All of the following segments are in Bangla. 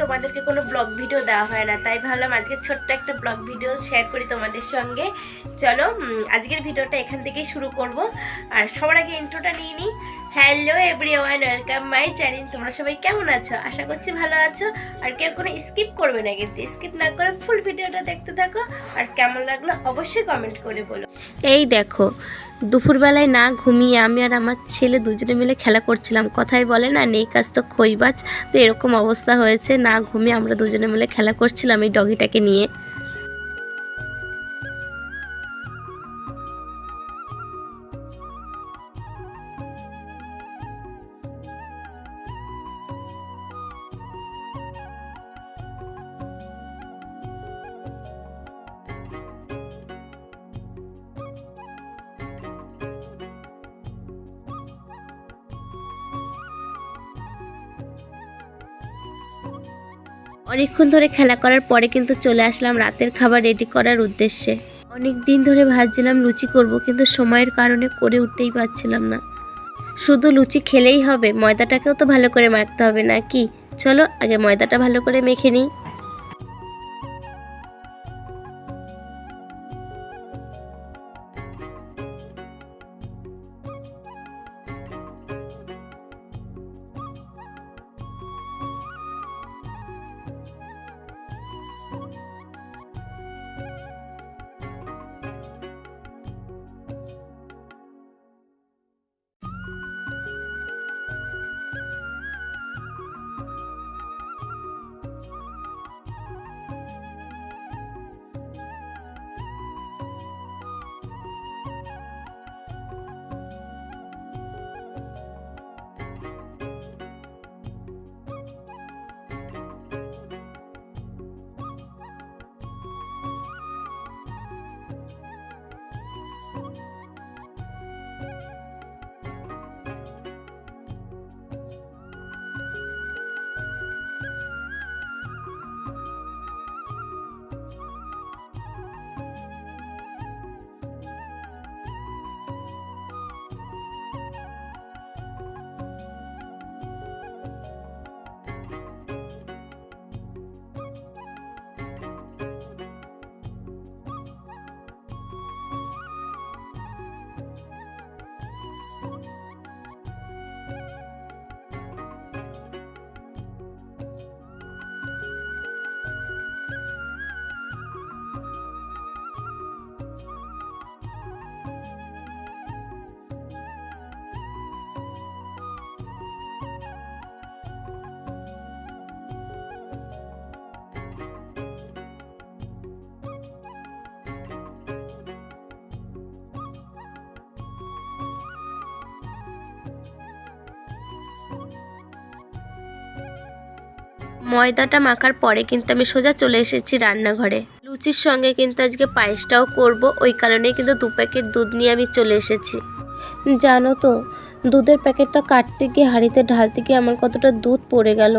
তোমাদেরকে কোনো ব্লগ ভিডিও দেওয়া হয় না, তাই ভাবলাম আজকে ছোট্ট একটা ব্লগ ভিডিও শেয়ার করি তোমাদের সঙ্গে। চলো আজকের ভিডিওটা এখান থেকেই শুরু করব। আর সবার আগে ইন্ট্রোটা নিয়ে নিই। Hello everyone, welcome my channel. তোমরা সবাই কেমন আছো? আশা করছি ভালো আছো। আর কেউ কোনো স্কিপ করবে না, কিন্তু স্কিপ না করে ফুল ভিডিওটা দেখতে থাকো। আর কেমন লাগলো অবশ্যই কমেন্ট করে বলো। এই দেখো, দুপুরবেলায় না ঘুমিয়ে আমি আর আমার ছেলে দুজনে মিলে খেলা করছিলাম। কথাই বলে না, নেই কাজ তো খইবাজ। তো এরকম অবস্থা হয়েছে, না ঘুমিয়ে আমরা দুজনে মিলে খেলা করছিলাম এই ডগিটাকে নিয়ে। অনেকক্ষণ ধরে খেলা করার পরে কিন্তু চলে আসলাম রাতের খাবার রেডি করার উদ্দেশ্যে। অনেক দিন ধরে ভাবছিলাম লুচি করব, কিন্তু সময়ের কারণে করে উঠতেই পারছিলাম না। শুধু লুচি খেলেই হবে, ময়দাটাকেও তো ভালো করে মাখতে হবে নাকি? চলো আগে ময়দাটা ভালো করে মেখে নিই। ময়দাটা মাখার পরে কিন্তু আমি সোজা চলে এসেছি রান্নাঘরে। লুচির সঙ্গে কিন্তু আজকে পায়েসটাও করব, ওই কারণেই কিন্তু 2 প্যাকেট দুধ নিয়ে আমি চলে এসেছি। জানো তো, দুধের প্যাকেটটা কাটতে গিয়ে হাঁড়িতে ঢালতে গিয়ে আমার কতটা দুধ পড়ে গেল।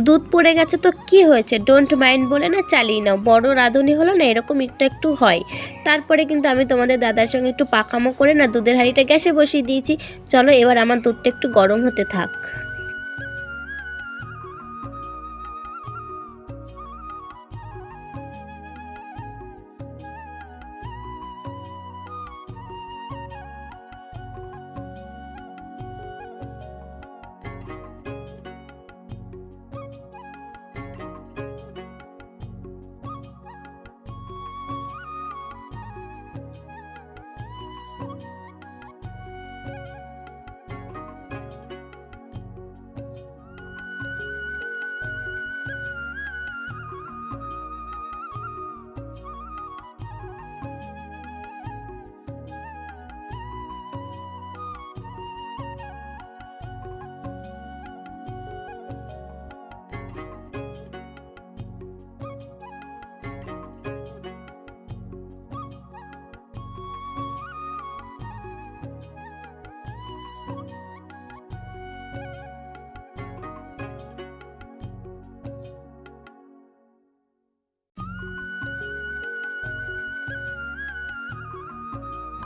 দুধ পড়ে গেছে তো কি হয়েছে, ডোন্ট মাইন্ড বলে না চালিয়ে নাও। বড় রাঁধুনি হলো না, এরকম একটু একটু হয়। তারপরে কিন্তু আমি তোমাদের দাদার সঙ্গে একটু পাকামো করে না দুধের হাঁড়িটা গ্যাসে বসিয়ে দিয়েছি। চলো এবার আমার দুধটা একটু গরম হতে থাক।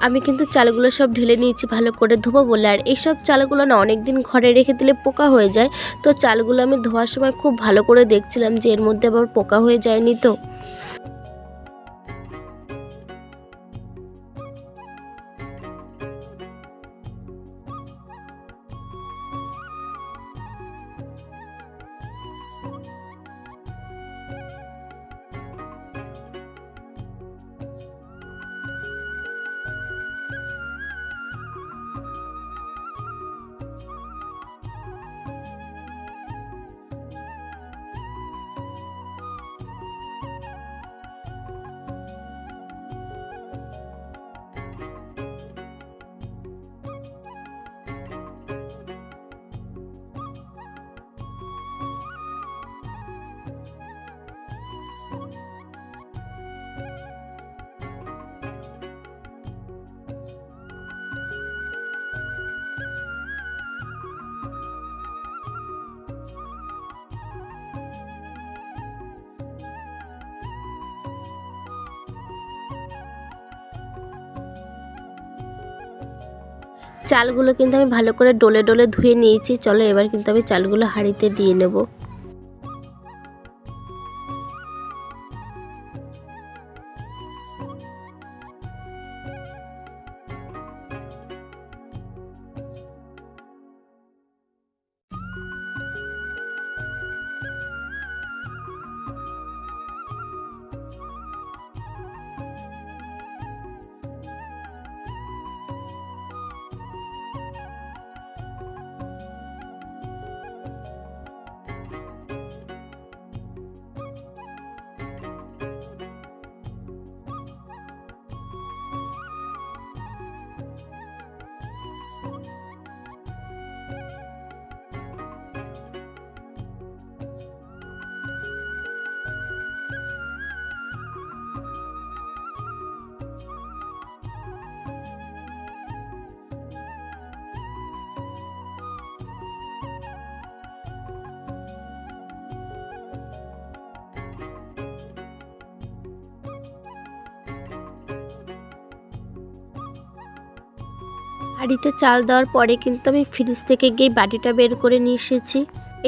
আমি কিন্তু চালগুলো সব ঢেলে নিয়েছি ভালো করে ধোবো বলে। আর এইসব চালগুলো না অনেক দিন ঘরে রেখে দিলে পোকা হয়ে যায়। তো চালগুলো আমি ধোয়ার সময় খুব ভালো করে দেখছিলাম যে এর মধ্যে আবার পোকা হয়ে যায়নি তো। চালগুলো কিন্তু আমি ভালো করে ডলে ডলে ধুয়ে নিয়েছি। চলো এবার কিন্তু আমি চালগুলো হাঁড়িতে দিয়ে নেব। হাঁড়িতে চাল দেওয়ার পরে কিন্তু আমি ফ্রিজ থেকে গিয়ে বাটিটা বের করে নিয়ে এসেছি।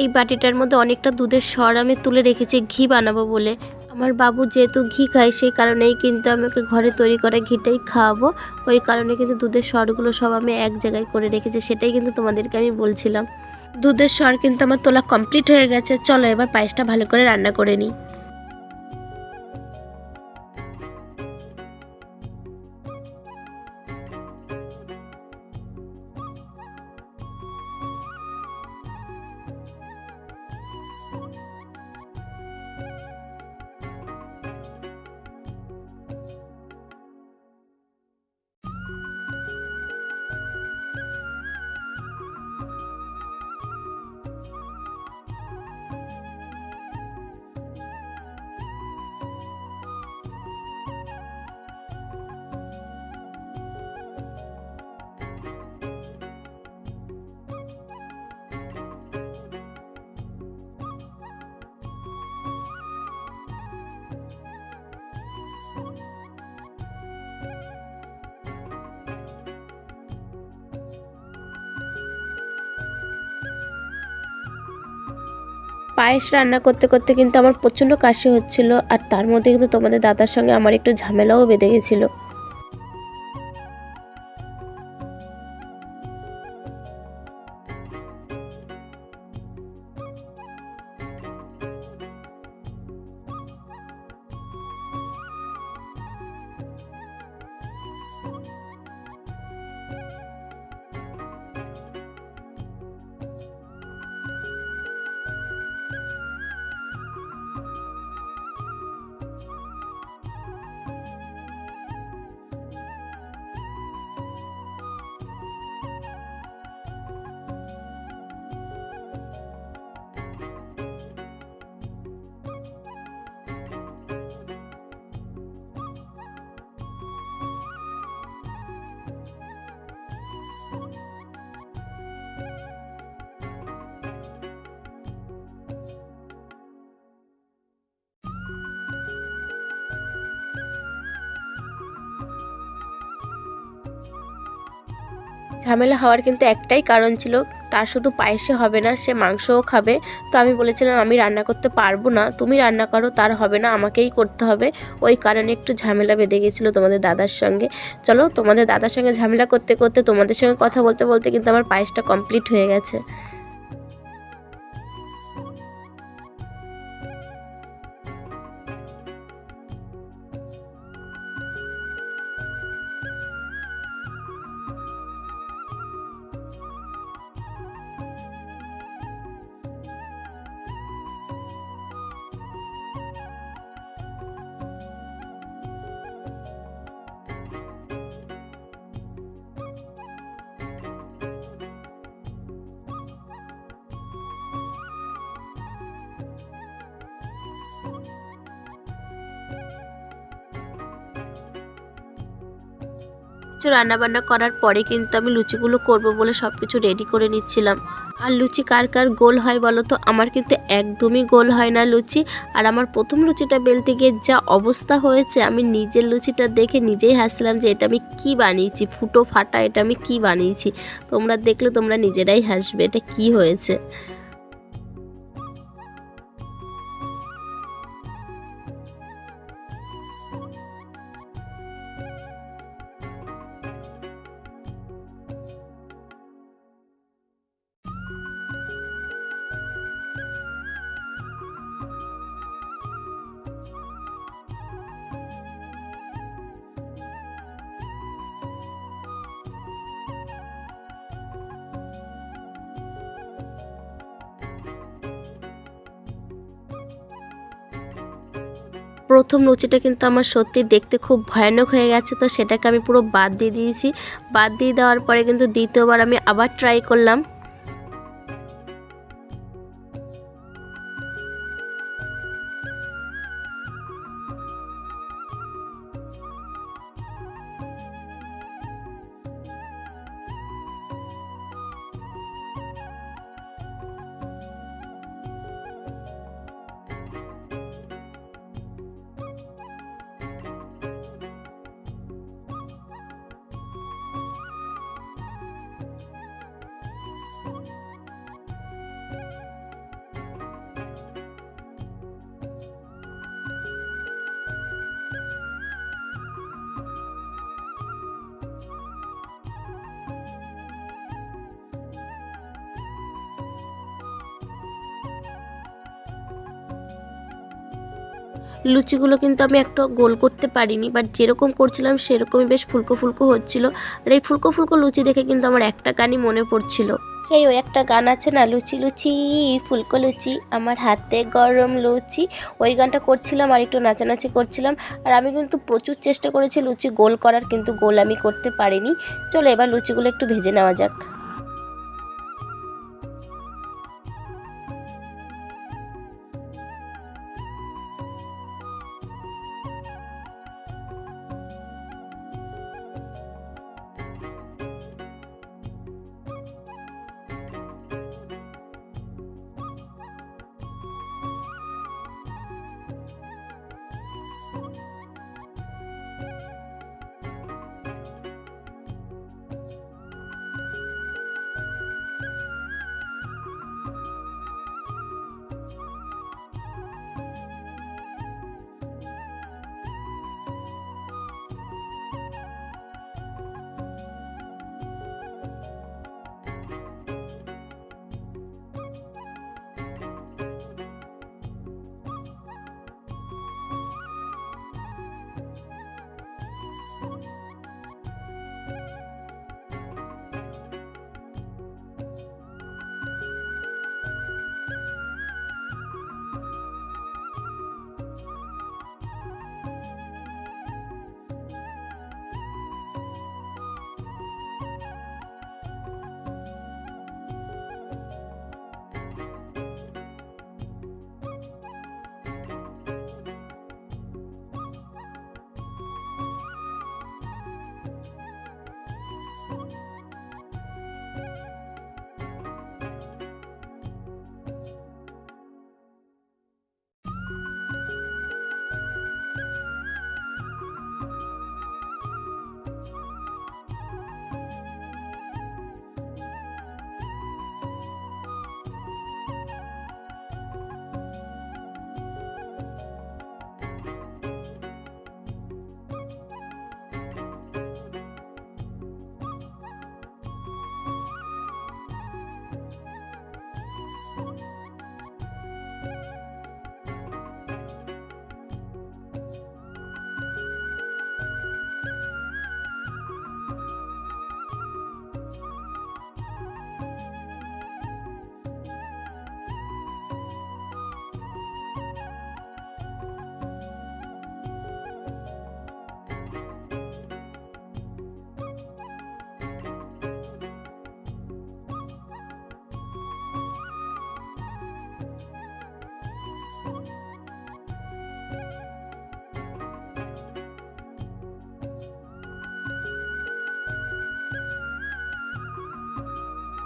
এই বাটিটার মধ্যে অনেকটা দুধের সর আমি তুলে রেখেছি ঘি বানাবো বলে। আমার বাবু যেহেতু ঘি খায় সেই কারণেই কিন্তু আমাকে ঘরে তৈরি করা ঘিটাই খাওয়াবো। ওই কারণে কিন্তু দুধের সরগুলো সব আমি এক জায়গায় করে রেখেছি, সেটাই কিন্তু তোমাদেরকে আমি বলছিলাম। দুধের সর কিন্তু আমার তোলা কমপ্লিট হয়ে গেছে। চলো এবার পায়েসটা ভালো করে রান্না করে নিই। পায়েস রান্না করতে করতে কিন্তু আমার প্রচণ্ড কাশি হচ্ছিল, আর তার মধ্যে কিন্তু তোমাদের দাদার সঙ্গে আমার একটু ঝামেলাও বেঁধে গেছিলো। ঝামেলা হওয়ার কিন্তু একটাই কারণ ছিল, তার শুধু পায়েসে হবে না, সে মাংসও খাবে। তো আমি বলেছিলাম আমি রান্না করতে পারবো না, তুমি রান্না করো, তার হবে না, আমাকেই করতে হবে। ওই কারণে একটু ঝামেলা বেঁধে গেছিলো তোমাদের দাদার সঙ্গে। চলো, তোমাদের দাদার সঙ্গে ঝামেলা করতে করতে তোমাদের সঙ্গে কথা বলতে বলতে কিন্তু আমার পায়েসটা কমপ্লিট হয়ে গেছে। কিছু রান্নাবান্না করার পরে কিন্তু আমি লুচিগুলো করব বলে সব কিছু রেডি করে নিচ্ছিলাম। আর লুচি কার কার গোল হয় বলো তো? আমার কিন্তু একদমই গোল হয় না লুচি। আর আমার প্রথম লুচিটা বেলতে গিয়ে যা অবস্থা হয়েছে, আমি নিজের লুচিটা দেখে নিজেই হাসলাম যে এটা আমি কি বানিয়েছি, ফুটো ফাটা এটা আমি কি বানিয়েছি। তোমরা দেখলে তোমরা নিজেরাই হাসবে এটা কি হয়েছে। প্রথম লুচিটা কিন্তু আমার সত্যি দেখতে খুব ভয়ানক হয়ে গেছে, তো সেটাকে আমি পুরো বাদ দিয়ে দিয়েছি। বাদ দিয়ে দেওয়ার পরে কিন্তু দ্বিতীয়বার আমি আবার ট্রাই করলাম। লুচিগুলো কিন্তু আমি একটা গোল করতে পারিনি, বাট যেরকম করছিলাম সেরকমই বেশ ফুলকো ফুলকো হচ্ছিল। আর এই ফুলকো ফুলকো লুচি দেখে কিন্তু আমার একটা গানই মনে পড়ছিল। সেই ওই একটা গান আছে না, লুচি লুচি ফুলকো লুচি আমার হাতে গরম লুচি, ওই গানটা করছিলাম আর একটু নাচানাচি করছিলাম। আর আমি কিন্তু প্রচুর চেষ্টা করেছি লুচি গোল করার, কিন্তু গোল আমি করতে পারিনি। চলো এবার লুচিগুলো একটু ভেজে নেওয়া যাক।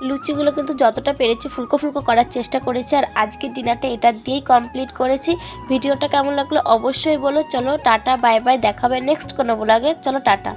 লুচিগুলো কিন্তু যতটা পেরেছি ফুলকো ফুলকো করার চেষ্টা করেছি। আর আজকের ডিনারটা এটা দিয়েই কমপ্লিট করেছি। ভিডিওটা কেমন লাগলো অবশ্যই বলো। চলো টাটা বাই বাই, দেখাবে নেক্সট কোনো ব্লগে। চলো টাটা।